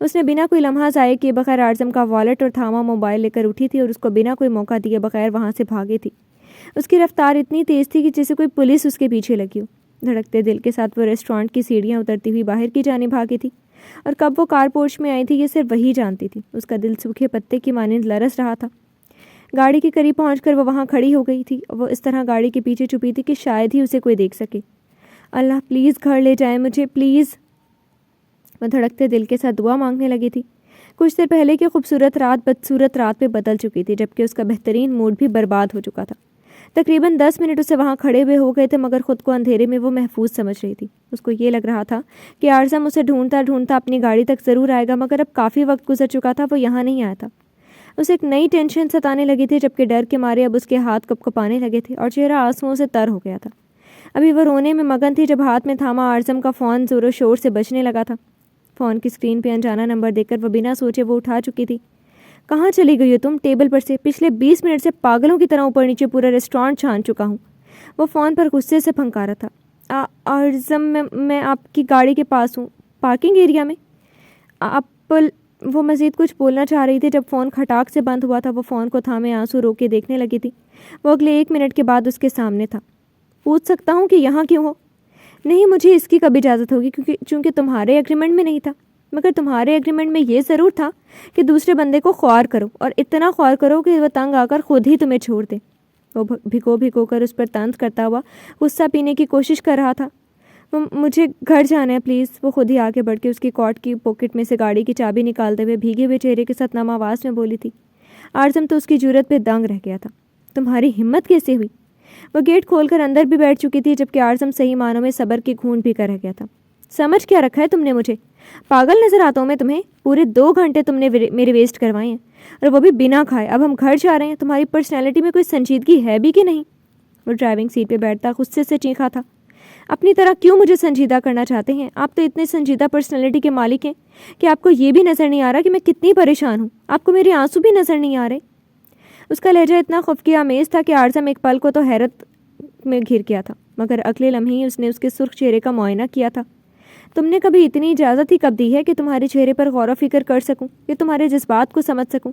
اس نے بنا کوئی لمحہ ضائع کیے بغیر اعظم کا والیٹ اور تھاما موبائل لے کر اٹھی تھی اور اس کو بنا کوئی موقع دیے بغیر وہاں سے بھاگی تھی۔ اس کی رفتار اتنی تیز تھی کہ جیسے کوئی پولیس اس کے پیچھے لگی ہو۔ دھڑکتے دل کے ساتھ وہ ریسٹورانٹ کی سیڑھیاں اترتی ہوئی باہر کی جانب بھاگی تھی، اور کب وہ کار پورچ میں آئی تھی یہ صرف وہی جانتی تھی۔ اس کا دل سوکھے پتے کی مانند لرز رہا تھا۔ گاڑی کے قریب پہنچ کر وہ وہاں کھڑی ہو گئی تھی۔ وہ اس طرح گاڑی کے پیچھے چھپی تھی کہ شاید ہی اسے کوئی دیکھ سکے۔ اللہ پلیز گھر لے جائے مجھے، پلیز۔ وہ دھڑکتے دل کے ساتھ دعا مانگنے لگی تھی۔ کچھ دیر پہلے کی خوبصورت رات بدصورت رات میں بدل چکی تھی، جبکہ اس کا بہترین موڈ بھی برباد ہو چکا تھا۔ تقریباً 10 منٹ اسے وہاں کھڑے ہوئے ہو گئے تھے، مگر خود کو اندھیرے میں وہ محفوظ سمجھ رہی تھی۔ اس کو یہ لگ رہا تھا کہ اعظم اسے ڈھونڈتا ڈھونڈتا اپنی گاڑی تک ضرور آئے گا، مگر اب کافی وقت گزر چکا تھا، وہ یہاں نہیں آیا تھا۔ اسے ایک نئی ٹینشن ستانے لگی تھی، جبکہ ڈر کے مارے اب اس کے ہاتھ کپ کپانے لگے تھے اور چہرہ آنسوؤں سے تر ہو گیا تھا۔ ابھی وہ رونے میں مگن تھی جب ہاتھ میں تھاما اعظم کا فون زور و شور سے بجنے لگا تھا۔ فون کی اسکرین پہ انجانا نمبر دیکھ کر وہ بنا سوچے وہ اٹھا چکی تھی۔ کہاں چلی گئی ہو تم؟ ٹیبل پر سے پچھلے 20 منٹ سے پاگلوں کی طرح اوپر نیچے پورا ریسٹورانٹ چھان چکا ہوں۔ وہ فون پر غصے سے پھنکارا تھا۔ اعظم میں آپ کی گاڑی کے پاس ہوں، پارکنگ ایریا میں۔ وہ مزید کچھ بولنا چاہ رہی تھی جب فون کھٹاک سے بند ہوا تھا۔ وہ فون کو تھامے آنسو رو کے دیکھنے لگی تھی۔ وہ اگلے 1 منٹ کے بعد اس کے سامنے تھا۔ پوچھ سکتا ہوں کہ یہاں کیوں ہو؟ نہیں، مجھے اس کی کب اجازت ہوگی چونکہ تمہارے ایگریمنٹ میں نہیں تھا، مگر تمہارے ایگریمنٹ میں یہ ضرور تھا کہ دوسرے بندے کو خوار کرو، اور اتنا خوار کرو کہ وہ تنگ آ کر خود ہی تمہیں چھوڑ دے۔ وہ بھگو کر اس پر طنز کرتا ہوا غصہ پینے کی کوشش کر رہا تھا۔ مجھے گھر جانا ہے پلیز۔ وہ خود ہی آگے بڑھ کے اس کی کوٹ کی پاکٹ میں سے گاڑی کی چابی نکالتے ہوئے بھیگے ہوئے چہرے کے ساتھ نم آواز میں بولی تھی۔ اعظم تو اس کی جرأت پہ دنگ رہ گیا تھا۔ تمہاری ہمت کیسے ہوئی؟ وہ گیٹ کھول کر اندر بھی بیٹھ چکی تھی، جبکہ اعظم صحیح معنوں میں صبر کی گھونٹ بھی کر رہ گیا تھا۔ سمجھ کیا رکھا ہے تم نے مجھے؟ پاگل نظر آتا ہوں میں تمہیں؟ پورے 2 گھنٹے تم نے میرے ویسٹ کروائے ہیں، اور وہ بھی بنا کھائے۔ اب ہم گھر جا رہے ہیں۔ تمہاری پرسنالٹی میں کوئی سنجیدگی ہے بھی کہ نہیں؟ وہ ڈرائیونگ سیٹ پہ بیٹھتا غصے سے چیخا تھا۔ اپنی طرح کیوں مجھے سنجیدہ کرنا چاہتے ہیں؟ آپ تو اتنے سنجیدہ پرسنالٹی کے مالک ہیں کہ آپ کو یہ بھی نظر نہیں آ رہا کہ میں کتنی پریشان ہوں۔ آپ کو میرے آنسو بھی نظر نہیں آ رہے۔ اس کا لہجہ اتنا خفگی آمیز تھا کہ اعظم ایک پل کو تو حیرت میں گھر گیا تھا، مگر اگلے لمحے ہی اس نے اس کے سرخ چہرے کا معائنہ کیا تھا۔ تم نے کبھی اتنی اجازت ہی کب دی ہے کہ تمہارے چہرے پر غور و فکر کر سکوں، کہ تمہارے جذبات کو سمجھ سکوں؟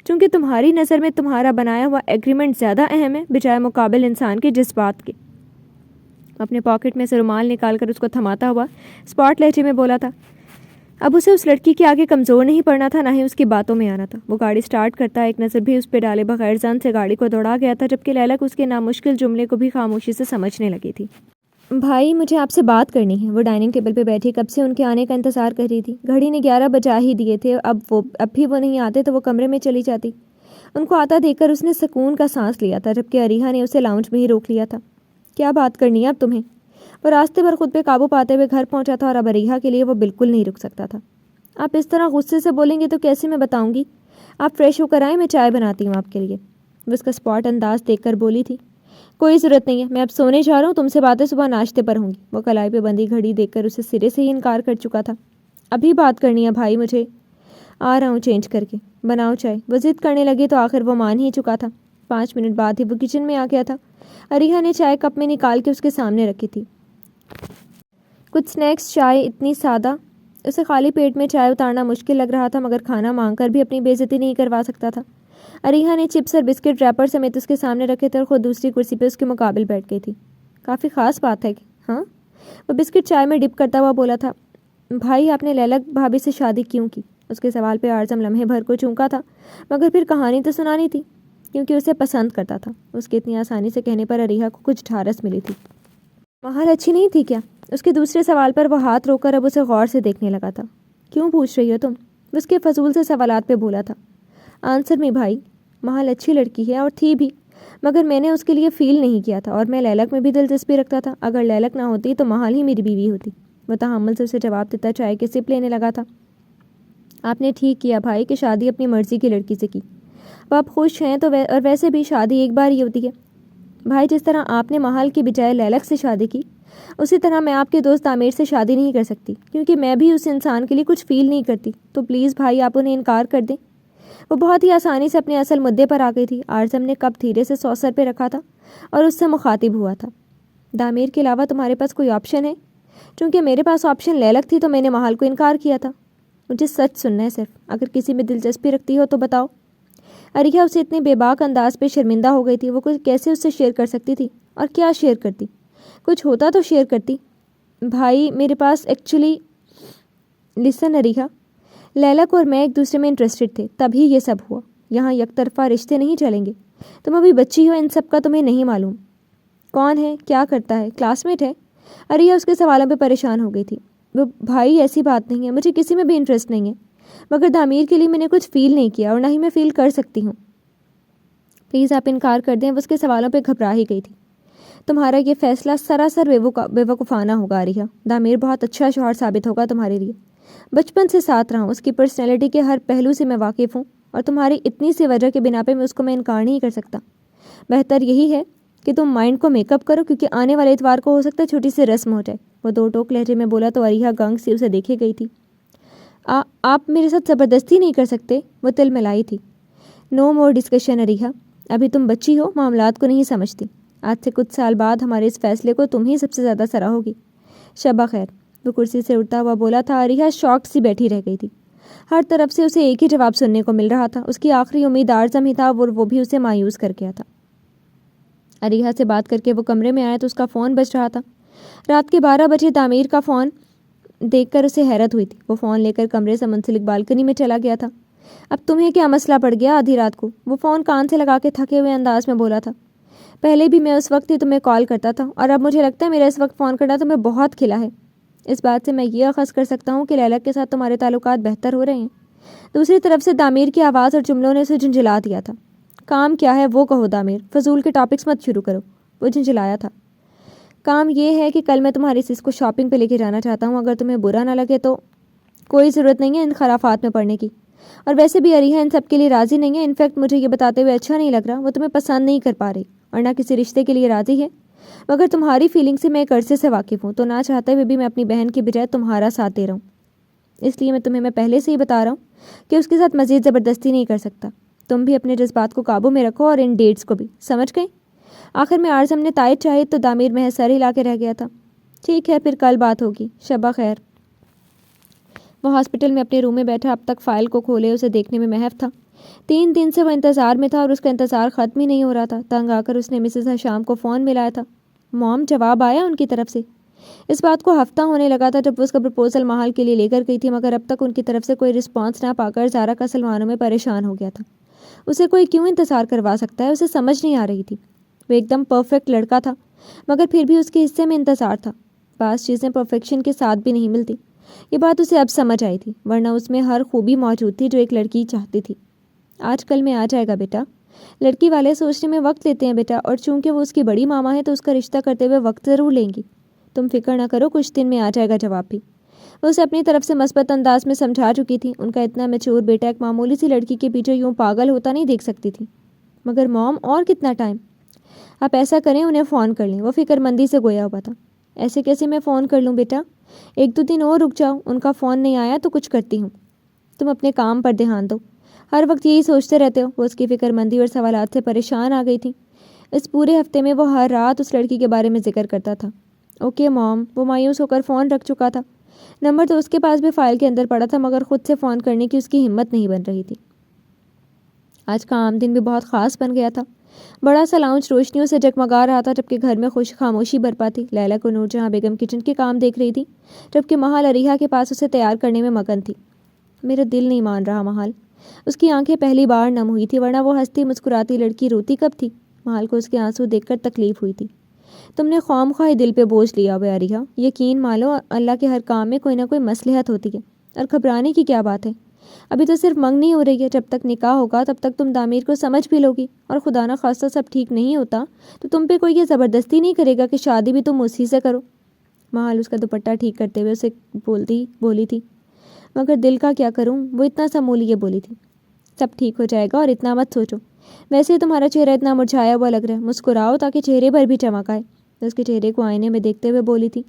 چونکہ تمہاری نظر میں تمہارا بنایا ہوا ایگریمنٹ زیادہ اہم ہے بجائے مقابل انسان کے جذبات کے۔ اپنے پاکٹ میں سے رومال نکال کر اس کو تھماتا ہوا اسپاٹ لہجے میں بولا تھا۔ اب اسے اس لڑکی کے آگے کمزور نہیں پڑنا تھا، نہ ہی اس کی باتوں میں آنا تھا۔ وہ گاڑی سٹارٹ کرتا ایک نظر بھی اس پہ ڈالے بغیر زن سے گاڑی کو دوڑا گیا تھا، جبکہ لیلک اس کے نامشکل جملے کو بھی خاموشی سے سمجھنے لگی تھی۔ بھائی مجھے آپ سے بات کرنی ہے۔ وہ ڈائننگ ٹیبل پہ بیٹھی کب سے ان کے آنے کا انتظار کر رہی تھی۔ گھڑی نے 11 بجا ہی دیے تھے۔ اب بھی وہ نہیں آتے تو وہ کمرے میں چلی جاتی۔ ان کو آتا دیکھ کر اس نے سکون کا سانس لیا تھا، جبکہ اریحا نے اسے لاؤنج میں ہی روک لیا تھا۔ کیا بات کرنی ہے اب تمہیں؟ وہ راستے پر خود پہ قابو پاتے ہوئے گھر پہنچا تھا، اور اب اریحا کے لیے وہ بالکل نہیں رک سکتا تھا۔ آپ اس طرح غصے سے بولیں گے تو کیسے میں بتاؤں گی؟ آپ فریش ہو کر آئیں، میں چائے بناتی ہوں آپ کے لیے۔ وہ اس کا اسپاٹ انداز دیکھ کر بولی تھی۔ کوئی ضرورت نہیں ہے، میں اب سونے جا رہا ہوں، تم سے باتیں صبح ناشتے پر ہوں گی۔ وہ کلائی پہ بندی گھڑی دیکھ کر اسے سرے سے ہی انکار کر چکا تھا۔ ابھی بات کرنی ہے بھائی مجھے۔ آ رہا ہوں چینج کر کے، بناؤ چائے۔ وہ ضد کرنے لگی تو آخر وہ مان ہی چکا تھا۔ 5 منٹ بعد ہی وہ کچن میں آ گیا تھا۔ اریحا نے چائے کپ میں نکال کے اس کے سامنے رکھی تھی۔ کچھ سنیکس، چائے اتنی سادہ۔ اسے خالی پیٹ میں چائے اتارنا مشکل لگ رہا تھا، مگر کھانا مانگ کر بھی اپنی بے عزتی نہیں کروا سکتا تھا۔ اریحا نے چپس اور بسکٹ ریپر سمیت اس کے سامنے رکھے تھے اور خود دوسری کرسی پہ اس کے مقابل بیٹھ گئی تھی۔ کافی خاص بات ہے ہاں؟ وہ بسکٹ چائے میں ڈپ کرتا ہوا بولا تھا۔ بھائی آپ نے لیلک بھابھی سے شادی کیوں کی؟ اس کے سوال پہ اعظم لمحے بھر کو چونکا تھا، مگر پھر کہانی تو سنانی تھی۔ کیونکہ اسے پسند کرتا تھا۔ اس کے اتنی آسانی سے کہنے پر اریحا کو کچھ ڈھارس ملی تھی۔ محل اچھی نہیں تھی کیا؟ اس کے دوسرے سوال پر وہ ہاتھ روک کر اب اسے غور سے دیکھنے لگا تھا۔ کیوں پوچھ رہی ہو تم؟ اس کے فضول سے سوالات پہ بولا تھا۔ آنسر میں بھائی، محل اچھی لڑکی ہے اور تھی بھی، مگر میں نے اس کے لیے فیل نہیں کیا تھا، اور میں لیلک میں بھی دلچسپی رکھتا تھا۔ اگر لیلک نہ ہوتی تو محل ہی میری بیوی ہوتی۔ وہ تحمل سے اسے جواب دیتا چائے کے سپ لینے لگا تھا۔ آپ نے ٹھیک کیا بھائی کہ شادی اپنی مرضی کی لڑکی سے کی۔ وہ آپ خوش ہیں تو اور ویسے بھی شادی ایک بار ہی ہوتی ہے بھائی۔ جس طرح آپ نے محل کی بجائے لیلک سے شادی کی، اسی طرح میں آپ کے دوست عامر سے شادی نہیں کر سکتی، کیونکہ میں بھی اس انسان کے لیے کچھ فیل نہیں کرتی۔ تو پلیز بھائی آپ انہیں انکار کر دیں۔ وہ بہت ہی آسانی سے اپنے اصل مدعے پر آ گئی تھی۔ اعظم نے کپ دھیرے سے سوسر پہ رکھا تھا اور اس سے مخاطب ہوا تھا۔ دامیر کے علاوہ تمہارے پاس کوئی آپشن ہے؟ چونکہ میرے پاس آپشن لیلک تھی تو میں نے محل کو انکار کیا تھا۔ مجھے سچ سننا ہے صرف، اگر کسی میں دلچسپی رکھتی ہو تو بتاؤ۔ عریہ اسے اتنے بے باک انداز پہ شرمندہ ہو گئی تھی، وہ کچھ کیسے اس سے شیئر کر سکتی تھی، اور کیا شیئر کرتی؟ کچھ ہوتا تو شیئر کرتی۔ بھائی میرے پاس ایکچولی لسن عریہ، لیلک اور میں ایک دوسرے میں انٹرسٹڈ تھے، تبھی یہ سب ہوا۔ یہاں یک طرفہ رشتے نہیں چلیں گے۔ تم ابھی بچی ہو، ان سب کا تمہیں نہیں معلوم۔ کون ہے؟ کیا کرتا ہے؟ کلاس میٹ ہے؟ عریہ اس کے سوالوں پہ پریشان ہو گئی تھی۔ وہ بھائی ایسی بات نہیں ہے، مجھے کسی میں بھی انٹرسٹ نہیں ہے، مگر تعمیر کے لیے میں نے کچھ فیل نہیں کیا اور نہ ہی میں فیل کر سکتی ہوں۔ پلیز آپ انکار کر دیں۔ وہ اس کے سوالوں پہ گھبرا ہی گئی تھی۔ تمہارا یہ فیصلہ سراسر بے وقوفانہ ہوگا عریہ۔ تعمیر بہت اچھا شوہر ثابت ہوگا تمہارے لیے۔ بچپن سے ساتھ رہا ہوں، اس کی پرسنالٹی کے ہر پہلو سے میں واقف ہوں، اور تمہاری اتنی سی وجہ کے بنا پہ اس کو میں انکار نہیں کر سکتا۔ بہتر یہی ہے کہ تم مائنڈ کو میک اپ کرو، کیونکہ آنے والے اتوار کو ہو سکتا ہے چھوٹی سی رسم ہو جائے۔ وہ دو ٹوک لہجے میں بولا تو عریہ گنگ سی اسے دیکھے گئی تھی۔ آپ میرے ساتھ زبردستی نہیں کر سکتے، وہ تل ملائی تھی۔ نو مور ڈسکشن عریہ، ابھی تم بچی ہو، معاملات کو نہیں سمجھتی۔ آج سے کچھ سال بعد ہمارے اس فیصلے کو تم ہی سب سے زیادہ سراہو گی۔ شبہ خیر، وہ کرسی سے اٹھتا ہوا بولا تھا۔ عریہ شاک سی بیٹھی رہ گئی تھی۔ ہر طرف سے اسے ایک ہی جواب سننے کو مل رہا تھا۔ اس کی آخری امید آرزم ہی تھا، اور وہ بھی اسے مایوس کر گیا تھا۔ عریہ سے بات کر کے وہ کمرے میں آیا تو اس کا فون بج رہا تھا۔ رات کے 12 بجے تعمیر کا فون دیکھ کر اسے حیرت ہوئی تھی۔ وہ فون لے کر کمرے سے منسلک بالکنی میں چلا گیا تھا۔ اب تمہیں کیا مسئلہ پڑ گیا آدھی رات کو؟ وہ فون کان سے لگا کے تھکے ہوئے انداز میں بولا تھا۔ پہلے بھی میں اس وقت ہی تمہیں کال کرتا تھا، اور اب مجھے لگتا ہے میرا اس وقت فون کرنا تمہیں بہت کھلا ہے۔ اس بات سے میں یہ اخذ کر سکتا ہوں کہ لیلک کے ساتھ تمہارے تعلقات بہتر ہو رہے ہیں۔ دوسری طرف سے تعمیر کی آواز اور جملوں نے اسے جھنجھلا دیا تھا۔ کام کیا ہے وہ کہو تعمیر، فضول کے ٹاپکس مت شروع کرو، وہ جھنجھلایا تھا۔ کام یہ ہے کہ کل میں تمہاری سس کو شاپنگ پہ لے کے جانا چاہتا ہوں، اگر تمہیں برا نہ لگے تو۔ کوئی ضرورت نہیں ہے ان خرافات میں پڑنے کی، اور ویسے بھی عریہ ان سب کے لیے راضی نہیں ہے۔ انفیکٹ مجھے یہ بتاتے ہوئے اچھا نہیں لگ رہا، وہ تمہیں پسند نہیں کر پا رہی اور نہ کسی رشتے کے لیے راضی ہے۔ مگر تمہاری فیلنگ سے میں ایک عرصے سے واقف ہوں، تو نہ چاہتے ہوئے بھی میں اپنی بہن کی بجائے تمہارا ساتھ دے رہا ہوں۔ اس لیے میں پہلے سے ہی بتا رہا ہوں کہ اس کے ساتھ مزید زبردستی نہیں کر سکتا۔ تم بھی اپنے جذبات کو قابو میں رکھو، اور ان ڈیٹس کو بھی، سمجھ گئے؟ آخر میں آرزم نے تائید چاہی تو تعمیر محض سر ہلا کے رہ گیا تھا۔ ٹھیک ہے، پھر کل بات ہوگی، شبہ خیر۔ وہ ہاسپٹل میں اپنے روم میں بیٹھا اب تک فائل کو کھولے اسے دیکھنے میں محو تھا۔ 3 دن سے وہ انتظار میں تھا، اور اس کا انتظار ختم ہی نہیں ہو رہا تھا۔ تنگ آ کر اس نے مسز حشام کو فون ملایا تھا۔ موم، جواب آیا ان کی طرف سے؟ اس بات کو ہفتہ ہونے لگا تھا جب وہ اس کا پرپوزل محال کے لیے لے کر گئی تھی، مگر اب تک ان کی طرف سے کوئی رسپانس نہ پا کر زارا کا سلمانوں میں پریشان ہو گیا تھا۔ اسے کوئی کیوں انتظار کروا سکتا ہے؟ اسے سمجھ نہیں آ رہی تھی۔ وہ ایک دم پرفیکٹ لڑکا تھا، مگر پھر بھی اس کے حصے میں انتظار تھا۔ بعض چیزیں پرفیکشن کے ساتھ بھی نہیں ملتی۔ یہ بات اسے اب سمجھ آئی تھی، ورنہ اس میں ہر خوبی موجود تھی جو ایک لڑکی چاہتی تھی۔ آج کل میں آ جائے گا بیٹا، لڑکی والے سوچنے میں وقت لیتے ہیں بیٹا، اور چونکہ وہ اس کی بڑی ماما ہے تو اس کا رشتہ کرتے ہوئے وقت ضرور لیں گی۔ تم فکر نہ کرو، کچھ دن میں آ جائے گا جواب بھی۔ وہ اسے اپنی طرف سے مثبت انداز میں سمجھا چکی تھی۔ ان کا اتنا میچور بیٹا ایک معمولی سی لڑکی کے پیچھے یوں پاگل ہوتا نہیں دیکھ سکتی تھی۔ مگر موم، اور کتنا ٹائم؟ آپ ایسا کریں، انہیں فون کر لیں، وہ فکر مندی سے گویا ہوا تھا۔ ایسے کیسے میں فون کر لوں بیٹا؟ 1-2 دن اور رک جاؤ، ان کا فون نہیں آیا تو کچھ کرتی ہوں۔ تم اپنے کام پر دھیان دو، ہر وقت یہی سوچتے رہتے ہو۔ وہ اس کی فکر مندی اور سوالات سے پریشان آ گئی تھی۔ اس پورے ہفتے میں وہ ہر رات اس لڑکی کے بارے میں ذکر کرتا تھا۔ اوکے موم، وہ مایوس ہو کر فون رکھ چکا تھا۔ نمبر تو اس کے پاس بھی فائل کے اندر پڑا تھا، مگر خود سے فون کرنے کی اس کی ہمت نہیں بن رہی تھی۔ آج کا عام دن بھی بہت خاص بن گیا تھا۔ بڑا سا لاؤنج روشنیوں سے جگمگا رہا تھا، جبکہ گھر میں خاموشی برپا تھی۔ لیلک اور نورجہاں بیگم کچن کے کام دیکھ رہی تھی، جبکہ محال عریہ کے پاس اسے تیار کرنے میں مگن تھی۔ میرا دل نہیں مان رہا محال۔ اس کی آنکھیں پہلی بار نم ہوئی تھی، ورنہ وہ ہنستی مسکراتی لڑکی روتی کب تھی؟ محال کو اس کے آنسو دیکھ کر تکلیف ہوئی تھی۔ تم نے خواہ مخواہ دل پہ بوجھ لیا ہوا عریہ۔ یقین مانو، اللہ کے ہر کام میں کوئی نہ کوئی مصلحت ہوتی ہے، اور گھبرانے کی کیا بات ہے؟ ابھی تو صرف منگنی ہو رہی ہے، جب تک نکاح ہوگا تب تک تم تعمیر کو سمجھ بھی لوگی، اور خدا نہ خواستہ سب ٹھیک نہیں ہوتا تو تم پہ کوئی یہ زبردستی نہیں کرے گا کہ شادی بھی تم اسی سے کرو۔ محال اس کا دوپٹہ ٹھیک کرتے ہوئے اسے بولی تھی۔ مگر دل کا کیا کروں؟ وہ اتنا سا مولیے بولی تھی۔ سب ٹھیک ہو جائے گا، اور اتنا مت سوچو۔ ویسے ہی تمہارا چہرہ اتنا مرجھایا ہوا لگ رہا ہے، مسکراؤ تاکہ چہرے پر بھی چمک آئے۔ اس کے چہرے کو آئینے میں دیکھتے ہوئے بولی تھی۔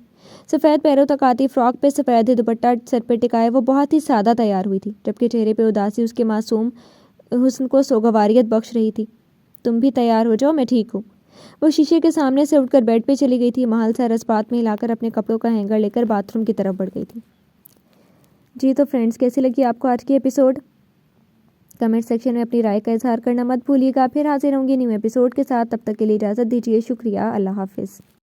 سفید پیروں تک آتی فراک پہ سفید دوپٹہ سر پہ ٹکائے وہ بہت ہی سادہ تیار ہوئی تھی، جبکہ چہرے پہ اداسی اس کے معصوم حسن کو سوگواریت بخش رہی تھی۔ تم بھی تیار ہو جاؤ، میں ٹھیک ہوں۔ وہ شیشے کے سامنے سے اٹھ کر بیڈ پہ چلی گئی تھی۔ محال سر اس بات میں ہلا کر اپنے کپڑوں کا ہینگر لے کر باتھ روم کی طرف بڑھ گئی تھی۔ جی تو فرینڈس، کیسی لگی آپ کو آج کی ایپیسوڈ؟ کمنٹ سیکشن میں اپنی رائے کا اظہار کرنا مت بھولیے گا۔ پھر حاضر ہوں گی نیو ایپیسوڈ کے ساتھ، تب تک کے لیے اجازت دیجیے۔ شکریہ، اللہ حافظ۔